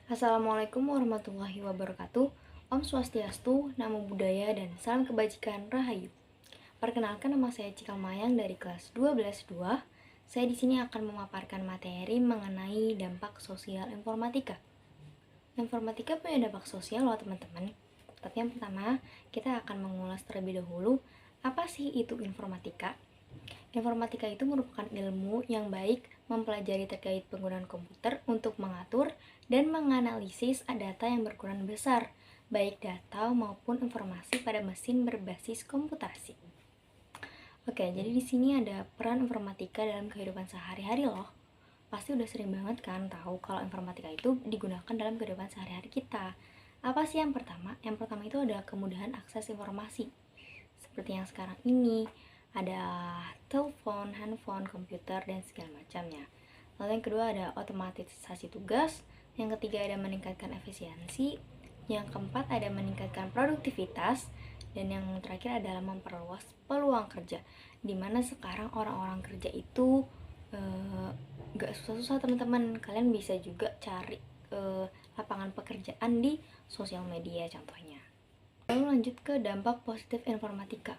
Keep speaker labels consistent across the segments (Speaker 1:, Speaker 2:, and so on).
Speaker 1: Assalamualaikum warahmatullahi wabarakatuh. Om Swastiastu, Namo Buddhaya, dan salam kebajikan Rahayu. Perkenalkan, nama saya Cikal Mayang dari kelas 12-2. Saya di sini akan memaparkan materi mengenai dampak sosial informatika. Informatika punya dampak sosial loh teman-teman. Tapi yang pertama, kita akan mengulas terlebih dahulu apa sih itu informatika. Informatika itu merupakan ilmu yang baik mempelajari terkait penggunaan komputer untuk mengatur dan menganalisis data yang berukuran besar, baik data maupun informasi pada mesin berbasis komputasi. Oke, jadi di sini ada peran informatika dalam kehidupan sehari-hari loh. Pasti udah sering banget kan tahu kalau informatika itu digunakan dalam kehidupan sehari-hari kita. Apa sih yang pertama? Yang pertama itu ada kemudahan akses informasi. Seperti yang sekarang ini, ada telepon, handphone, komputer, dan segala macamnya. Lalu yang kedua ada otomatisasi tugas. Yang ketiga ada meningkatkan efisiensi. Yang keempat ada meningkatkan produktivitas. Dan yang terakhir adalah memperluas peluang kerja. Dimana sekarang orang-orang kerja itu gak susah-susah teman-teman. Kalian bisa juga cari lapangan pekerjaan di sosial media contohnya. Lalu lanjut ke dampak positif informatika.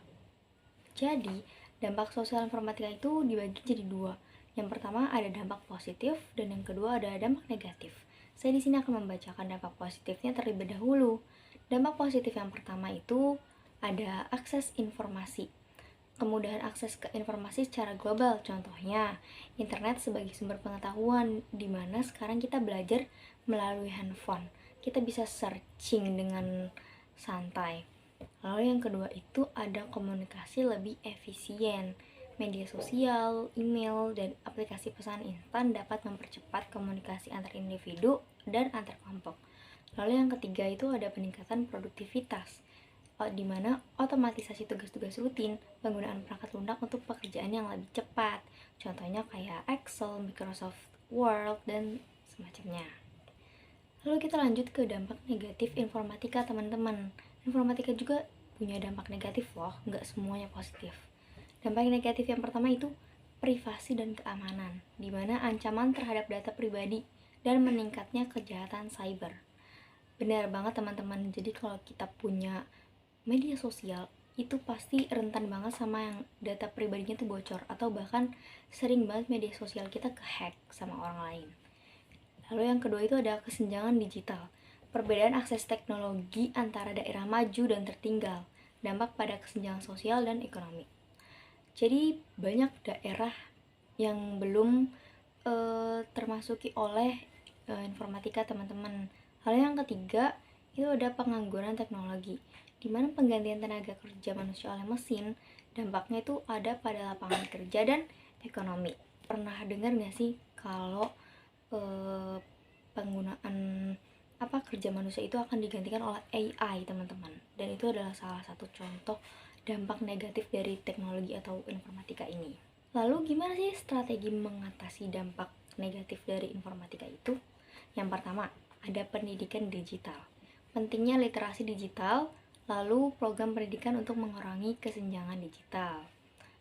Speaker 1: Jadi, dampak sosial informatika itu dibagi jadi dua. Yang pertama ada dampak positif dan yang kedua ada dampak negatif. Saya di sini akan membacakan dampak positifnya terlebih dahulu. Dampak positif yang pertama itu ada akses informasi. Kemudahan akses ke informasi secara global, contohnya internet sebagai sumber pengetahuan, di mana sekarang kita belajar melalui handphone. Kita bisa searching dengan santai. Lalu yang kedua itu ada komunikasi lebih efisien. Media sosial, email, dan aplikasi pesan instan dapat mempercepat komunikasi antar individu dan antar kelompok. Lalu yang ketiga itu ada peningkatan produktivitas, di mana otomatisasi tugas-tugas rutin, penggunaan perangkat lunak untuk pekerjaan yang lebih cepat. Contohnya kayak Excel, Microsoft Word, dan semacamnya. Lalu kita lanjut ke dampak negatif informatika teman-teman. Informatika juga punya dampak negatif loh, nggak semuanya positif. Dampak negatif yang pertama itu privasi dan keamanan, di mana ancaman terhadap data pribadi dan meningkatnya kejahatan cyber. Benar banget teman-teman, jadi kalau kita punya media sosial itu pasti rentan banget sama yang data pribadinya tuh bocor, atau bahkan sering banget media sosial kita kehack sama orang lain. Lalu yang kedua itu ada kesenjangan digital. Perbedaan akses teknologi antara daerah maju dan tertinggal, dampak pada kesenjangan sosial dan ekonomi. Jadi banyak daerah yang belum termasuki oleh informatika teman-teman. Lalu yang ketiga itu ada pengangguran teknologi, di mana penggantian tenaga kerja manusia oleh mesin, dampaknya itu ada pada lapangan kerja dan ekonomi. Pernah dengar nggak sih kalau penggunaan kerja manusia itu akan digantikan oleh AI teman-teman, dan itu adalah salah satu contoh dampak negatif dari teknologi atau informatika ini. Lalu gimana sih strategi mengatasi dampak negatif dari informatika itu? Yang pertama ada pendidikan digital, pentingnya literasi digital, lalu program pendidikan untuk mengurangi kesenjangan digital.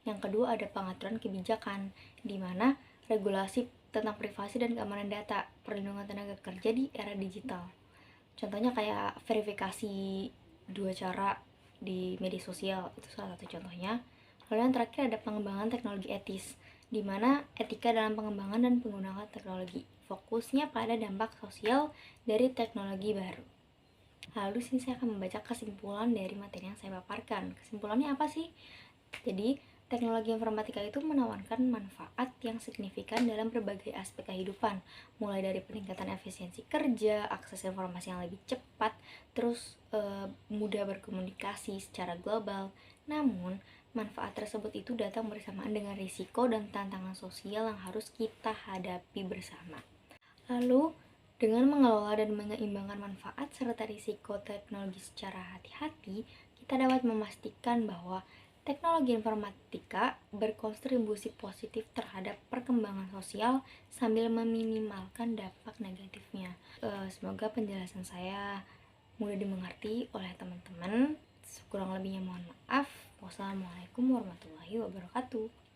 Speaker 1: Yang kedua ada pengaturan kebijakan, di mana regulasi tentang privasi dan keamanan data, perlindungan tenaga kerja di era digital. Contohnya kayak verifikasi 2 cara di media sosial, itu salah satu contohnya. Lalu yang terakhir ada pengembangan teknologi etis, di mana etika dalam pengembangan dan penggunaan teknologi. Fokusnya pada dampak sosial dari teknologi baru. Lalu sini saya akan membaca kesimpulan dari materi yang saya paparkan. Kesimpulannya apa sih? Jadi, teknologi informatika itu menawarkan manfaat yang signifikan dalam berbagai aspek kehidupan, mulai dari peningkatan efisiensi kerja, akses informasi yang lebih cepat, terus mudah berkomunikasi secara global. Namun, manfaat tersebut itu datang bersamaan dengan risiko dan tantangan sosial yang harus kita hadapi bersama. Lalu, dengan mengelola dan menyeimbangkan manfaat serta risiko teknologi secara hati-hati, kita dapat memastikan bahwa teknologi informatika berkontribusi positif terhadap perkembangan sosial sambil meminimalkan dampak negatifnya. Semoga penjelasan saya mudah dimengerti oleh teman-teman. Kurang lebihnya mohon maaf. Wassalamualaikum warahmatullahi wabarakatuh.